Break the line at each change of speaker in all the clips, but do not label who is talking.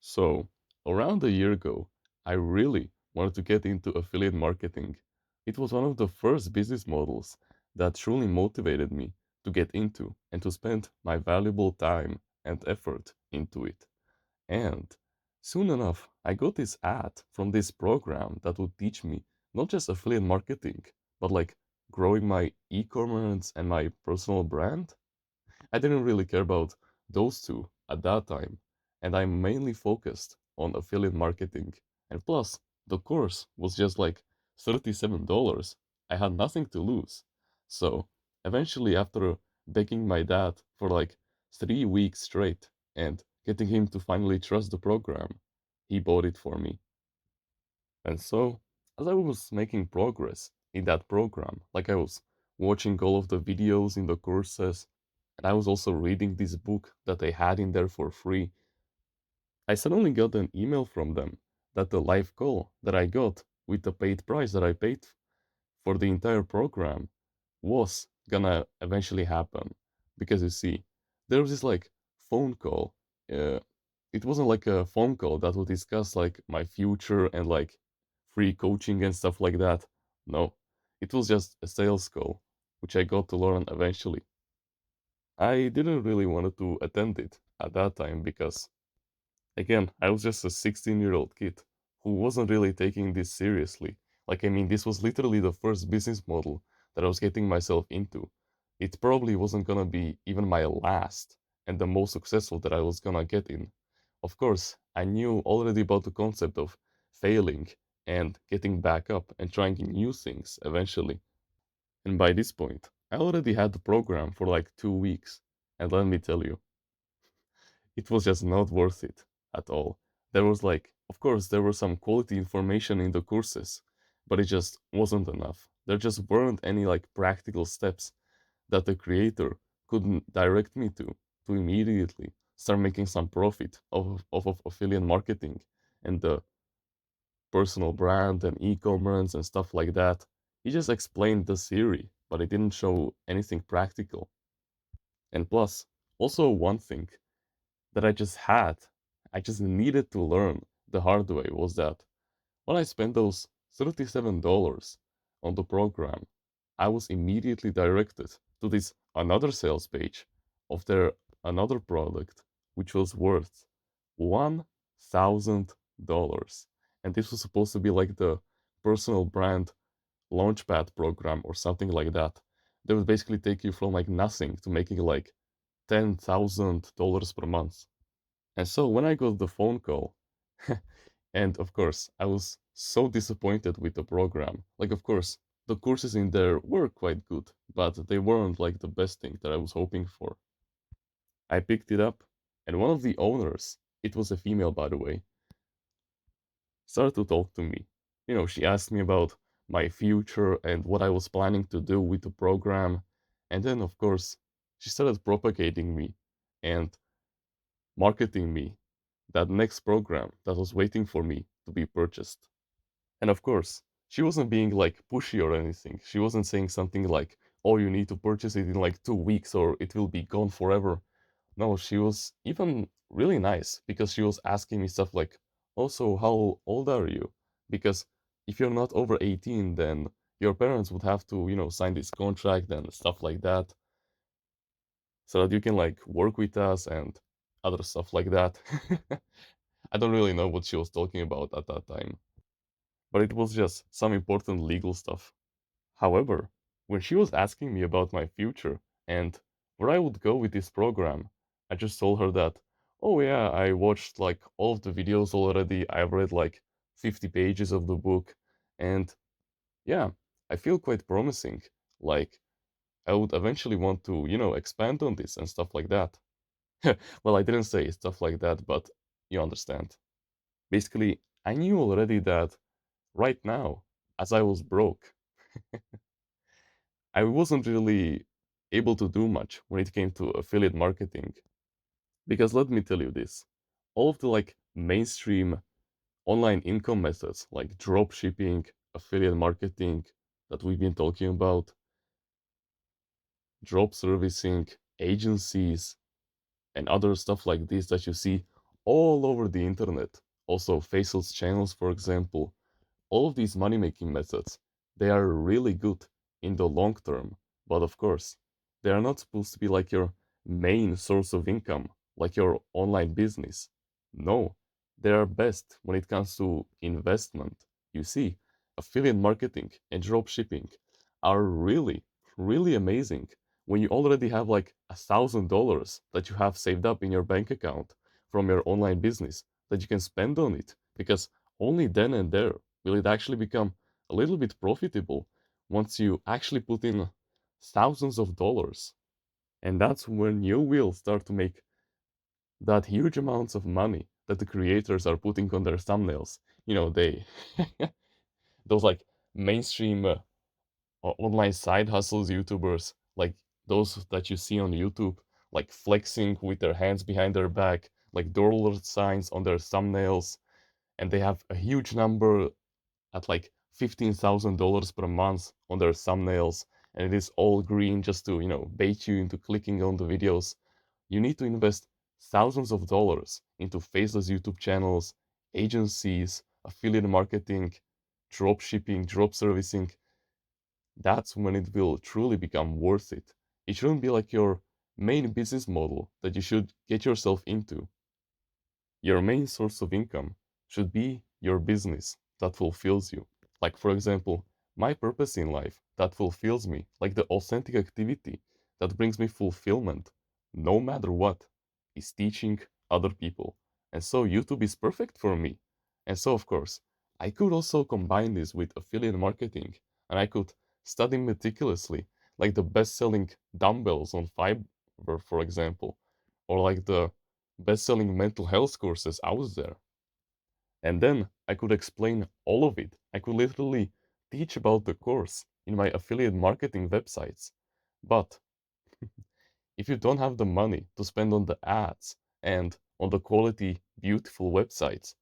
So, around a year ago, I really wanted to get into affiliate marketing. It was one of the first business models that truly motivated me to get into and to spend my valuable time and effort into it. And soon enough, I got this ad from this program that would teach me not just affiliate marketing, but like growing my e-commerce and my personal brand. I didn't really care about those two at that time, and I mainly focused on affiliate marketing. And plus, the course was just like $37. I had nothing to lose. So, eventually, after begging my dad for like 3 weeks straight and getting him to finally trust the program, he bought it for me. And so, as I was making progress in that program, like I was watching all of the videos in the courses, and I was also reading this book that they had in there for free, I suddenly got an email from them that the live call that I got with the paid price that I paid for the entire program was gonna eventually happen. Because you see, there was this like phone call. Uh, it wasn't like a phone call that would discuss like my future and like free coaching and stuff like that. No, it was just a sales call, which I got to learn eventually. I didn't really want to attend it at that time because, again, I was just a 16-year-old kid who wasn't really taking this seriously. Like, I mean, this was literally the first business model that I was getting myself into. It probably wasn't gonna be even my last and the most successful that I was gonna get in. Of course, I knew already about the concept of failing and getting back up and trying new things eventually. And by this point, I already had the program for like 2 weeks. And let me tell you, it was just not worth it at all. There was like, of course, there was some quality information in the courses, but it just wasn't enough. There just weren't any like practical steps that the creator couldn't direct me to immediately start making some profit of affiliate marketing and the personal brand and e-commerce and stuff like that. He just explained the theory, but it didn't show anything practical. And plus, also one thing that I just needed to learn the hard way was that when I spent those $37 on the program, I was immediately directed to this another sales page of their another product, which was worth $1,000. And this was supposed to be like the personal brand launchpad program or something like that. They would basically take you from like nothing to making like $10,000 per month. And so when I got the phone call, and of course, I was so disappointed with the program. Like, of course, the courses in there were quite good, but they weren't like the best thing that I was hoping for. I picked it up, and one of the owners, it was a female by the way, started to talk to me. She asked me about my future and what I was planning to do with the program. And then, of course, she started propagating me and marketing me that next program that was waiting for me to be purchased. And of course, she wasn't being like pushy or anything. She wasn't saying something like, oh, you need to purchase it in like 2 weeks or it will be gone forever. No, she was even really nice because she was asking me stuff like, also, how old are you? Because if you're not over 18, then your parents would have to, sign this contract and stuff like that so that you can like work with us and other stuff like that. I don't really know what she was talking about at that time, but it was just some important legal stuff. However, when she was asking me about my future and where I would go with this program, I just told her that, oh yeah, I watched like all of the videos already, I've read like 50 pages of the book, and yeah, I feel quite promising. Like, I would eventually want to, expand on this and stuff like that. Well, I didn't say stuff like that, but you understand. Basically, I knew already that right now, as I was broke, I wasn't really able to do much when it came to affiliate marketing. Because let me tell you this, all of the like mainstream online income methods like drop shipping, affiliate marketing that we've been talking about, drop servicing, agencies, and other stuff like this that you see, all over the internet. Also, faceless channels, for example. All of these money making methods, they are really good in the long term, but of course, they are not supposed to be like your main source of income, like your online business. No, they are best when it comes to investment. You see, affiliate marketing and drop shipping are really, really amazing when you already have like $1,000 that you have saved up in your bank account from your online business that you can spend on it, because only then and there will it actually become a little bit profitable once you actually put in thousands of dollars. And that's when you will start to make that huge amounts of money that the creators are putting on their thumbnails. They those like mainstream online side hustles YouTubers, like those that you see on YouTube, like flexing with their hands behind their back, like dollar signs on their thumbnails, and they have a huge number at like $15,000 per month on their thumbnails, and it is all green just to, bait you into clicking on the videos. You need to invest thousands of dollars into faceless YouTube channels, agencies, affiliate marketing, drop shipping, drop servicing. That's when it will truly become worth it. It shouldn't be like your main business model that you should get yourself into. Your main source of income should be your business that fulfills you. Like, for example, my purpose in life that fulfills me, like the authentic activity that brings me fulfillment, no matter what, is teaching other people. And so YouTube is perfect for me. And so, of course, I could also combine this with affiliate marketing, and I could study meticulously, like the best selling dumbbells on Fiverr, for example, or like the best-selling mental health courses out there. And then I could explain all of it. I could literally teach about the course in my affiliate marketing websites. But if you don't have the money to spend on the ads and on the quality, beautiful websites,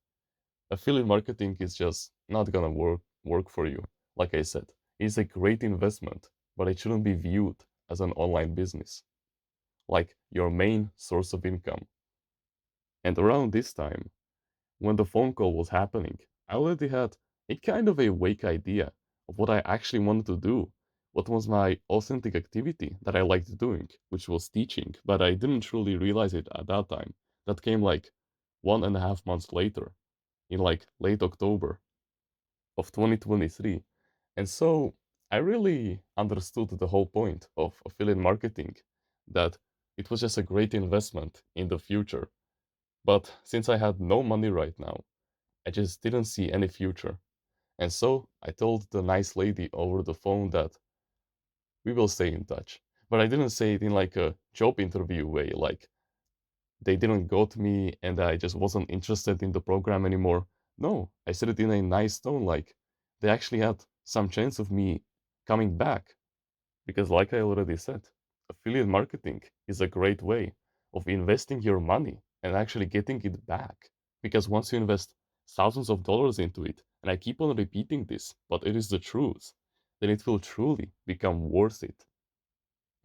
affiliate marketing is just not gonna work for you. Like I said, it's a great investment, but it shouldn't be viewed as an online business, like your main source of income. And around this time, when the phone call was happening, I already had a kind of a vague idea of what I actually wanted to do, what was my authentic activity that I liked doing, which was teaching, but I didn't truly realize it at that time. That came like 1.5 months later, in like late October of 2023. And so I really understood the whole point of affiliate marketing, that it was just a great investment in the future. But since I had no money right now, I just didn't see any future. And so I told the nice lady over the phone that we will stay in touch. But I didn't say it in like a job interview way, like they didn't got me and I just wasn't interested in the program anymore. No, I said it in a nice tone, like they actually had some chance of me coming back. Because, like I already said, affiliate marketing is a great way of investing your money and actually getting it back. Because once you invest thousands of dollars into it, and I keep on repeating this, but it is the truth, then it will truly become worth it.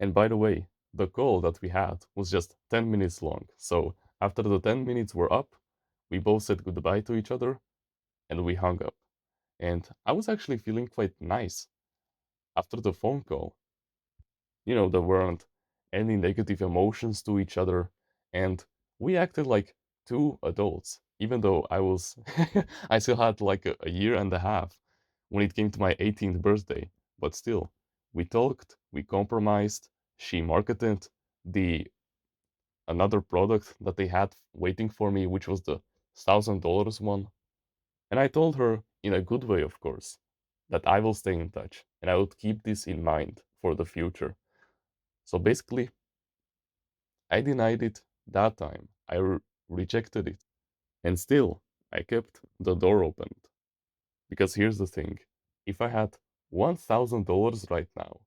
And by the way, the call that we had was just 10 minutes long. So after the 10 minutes were up, we both said goodbye to each other and we hung up. And I was actually feeling quite nice after the phone call. There weren't any negative emotions to each other, and we acted like two adults, even though I still had like a year and a half when it came to my 18th birthday. But still, we talked, we compromised, she marketed the another product that they had waiting for me, which was the $1,000 one. And I told her, in a good way, of course, that I will stay in touch and I would keep this in mind for the future. So basically, I denied it that time. I rejected it. And still, I kept the door open. Because here's the thing, if I had $1,000 right now,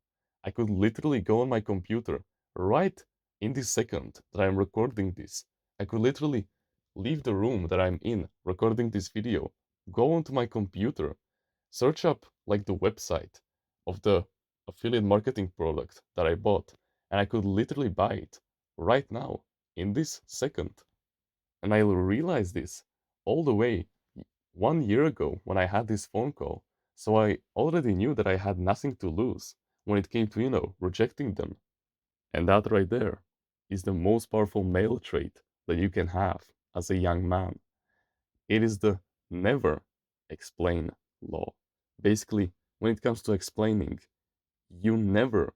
I could literally go on my computer right in this second that I'm recording this. I could literally leave the room that I'm in recording this video, go onto my computer, search up like the website of the affiliate marketing product that I bought, and I could literally buy it right now in this second. And I realized this all the way 1 year ago when I had this phone call. So I already knew that I had nothing to lose when it came to, rejecting them. And that right there is the most powerful male trait that you can have as a young man. It is the never explain law. Basically, when it comes to explaining, you never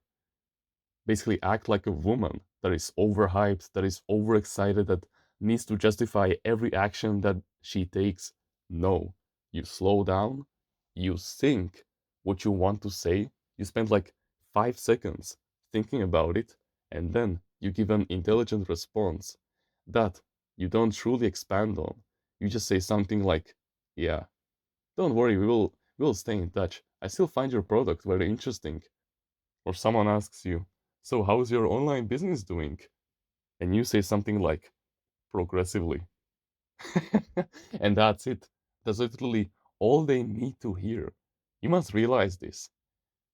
basically act like a woman that is overhyped, that is overexcited, that needs to justify every action that she takes. No, you slow down, you think what you want to say, you spend like 5 seconds thinking about it, and then you give an intelligent response that you don't truly expand on. You just say something like, yeah, don't worry, we will stay in touch. I still find your product very interesting. Or someone asks you, so how's your online business doing? And you say something like, progressively. And that's it. That's literally all they need to hear. You must realize this,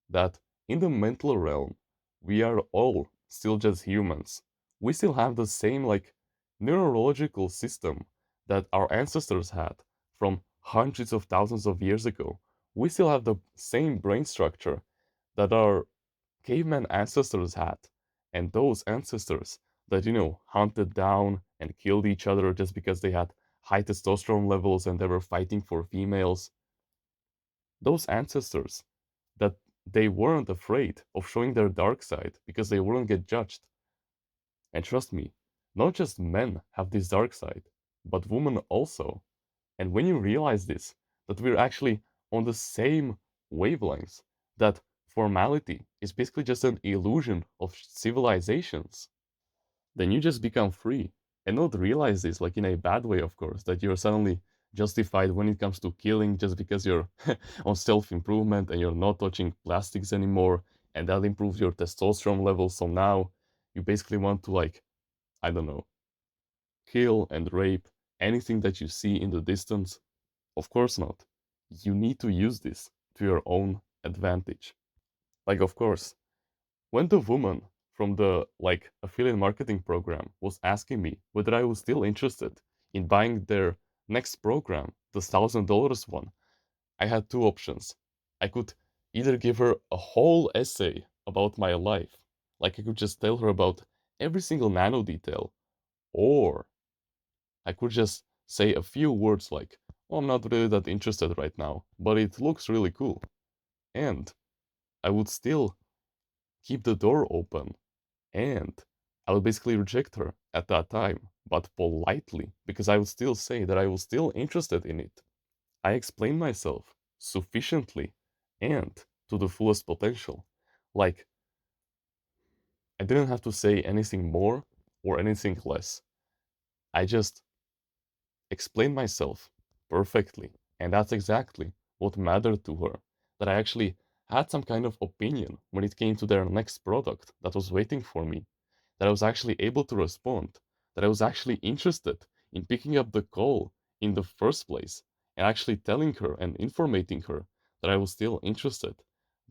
that in the mental realm, we are all still just humans. We still have the same like neurological system that our ancestors had from hundreds of thousands of years ago. We still have the same brain structure that our caveman ancestors had. And those ancestors that, hunted down and killed each other just because they had high testosterone levels and they were fighting for females, those ancestors that they weren't afraid of showing their dark side because they wouldn't get judged. And trust me, not just men have this dark side, but women also. And when you realize this, that we're actually on the same wavelengths, that formality is basically just an illusion of civilizations, then you just become free and not realize this like in a bad way, of course, that you're suddenly justified when it comes to killing just because you're on self improvement and you're not touching plastics anymore and that improves your testosterone levels. So now you basically want to, like, I don't know, kill and rape anything that you see in the distance. Of course not. You need to use this to your own advantage. Like, of course, when the woman from the affiliate marketing program was asking me whether I was still interested in buying their next program, the $1,000 one, I had two options. I could either give her a whole essay about my life, like I could just tell her about every single nano detail, or I could just say a few words like, oh, I'm not really that interested right now, but it looks really cool. And I would still keep the door open and I would basically reject her at that time, but politely, because I would still say that I was still interested in it. I explained myself sufficiently and to the fullest potential. Like, I didn't have to say anything more or anything less. I just explained myself perfectly. And that's exactly what mattered to her. That I actually had some kind of opinion when it came to their next product that was waiting for me. That I was actually able to respond. That I was actually interested in picking up the call in the first place and actually telling her and informating her that I was still interested.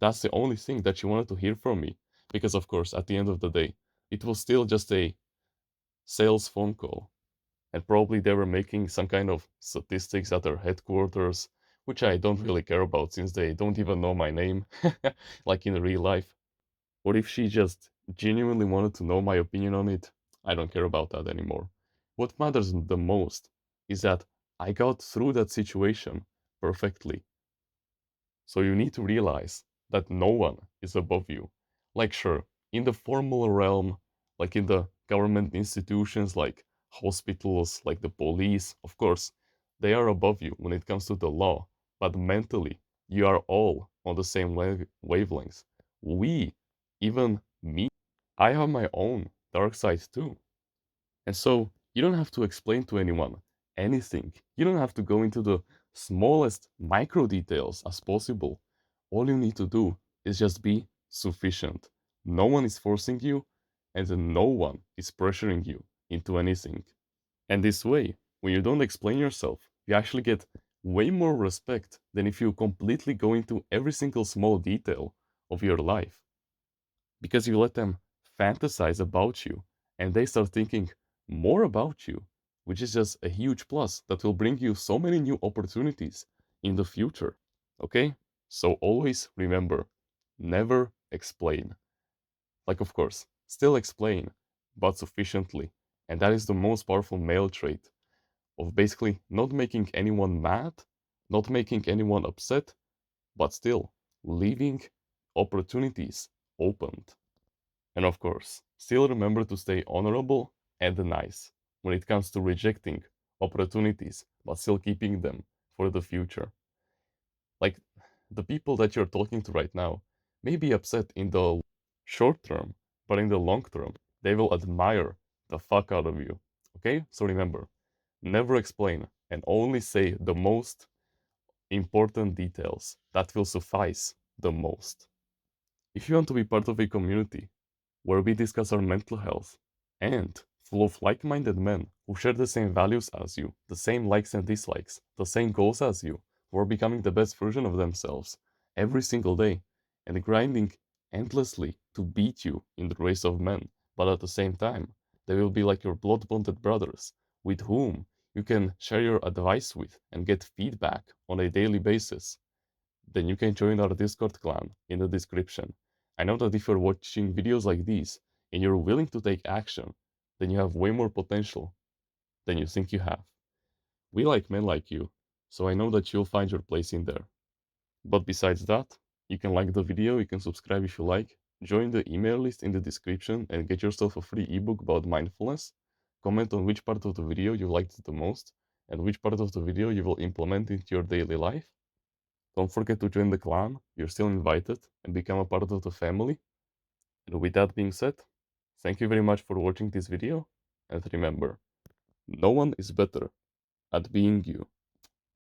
That's the only thing that she wanted to hear from me. Because, of course, at the end of the day, it was still just a sales phone call and probably they were making some kind of statistics at their headquarters, which I don't really care about since they don't even know my name, like in real life. Or if she just genuinely wanted to know my opinion on it, I don't care about that anymore. What matters the most is that I got through that situation perfectly. So you need to realize that no one is above you. Like, sure, in the formal realm, like in the government institutions, like hospitals, like the police, of course, they are above you when it comes to the law. But mentally, you are all on the same wavelengths. We, even me, I have my own dark side too. And so you don't have to explain to anyone anything. You don't have to go into the smallest micro details as possible. All you need to do is just be sufficient. No one is forcing you, and no one is pressuring you into anything. And this way, when you don't explain yourself, you actually get way more respect than if you completely go into every single small detail of your life because you let them fantasize about you and they start thinking more about you which is just a huge plus that will bring you so many new opportunities in the future. Okay? So always remember, never explain. Like, of course, still explain, but sufficiently. And that is the most powerful male trait of basically not making anyone mad, not making anyone upset, but still leaving opportunities opened. And of course, still remember to stay honorable and nice when it comes to rejecting opportunities, but still keeping them for the future. Like the people that you're talking to right now may be upset in the short term, but in the long term, they will admire the fuck out of you. Okay? So remember, never explain and only say the most important details that will suffice the most. If you want to be part of a community where we discuss our mental health and full of like minded men who share the same values as you, the same likes and dislikes, the same goals as you, who are becoming the best version of themselves every single day and grinding endlessly to beat you in the race of men, but at the same time, they will be like your blood bonded brothers with whom you can share your advice with and get feedback on a daily basis, then you can join our Discord clan in the description. I know that if you're watching videos like these and you're willing to take action, then you have way more potential than you think you have. We like men like you, so I know that you'll find your place in there. But besides that, you can like the video, you can subscribe if you like, join the email list in the description and get yourself a free ebook about mindfulness. Comment on which part of the video you liked the most and which part of the video you will implement into your daily life. Don't forget to join the clan, you're still invited, and become a part of the family. And with that being said, thank you very much for watching this video, and remember, no one is better at being you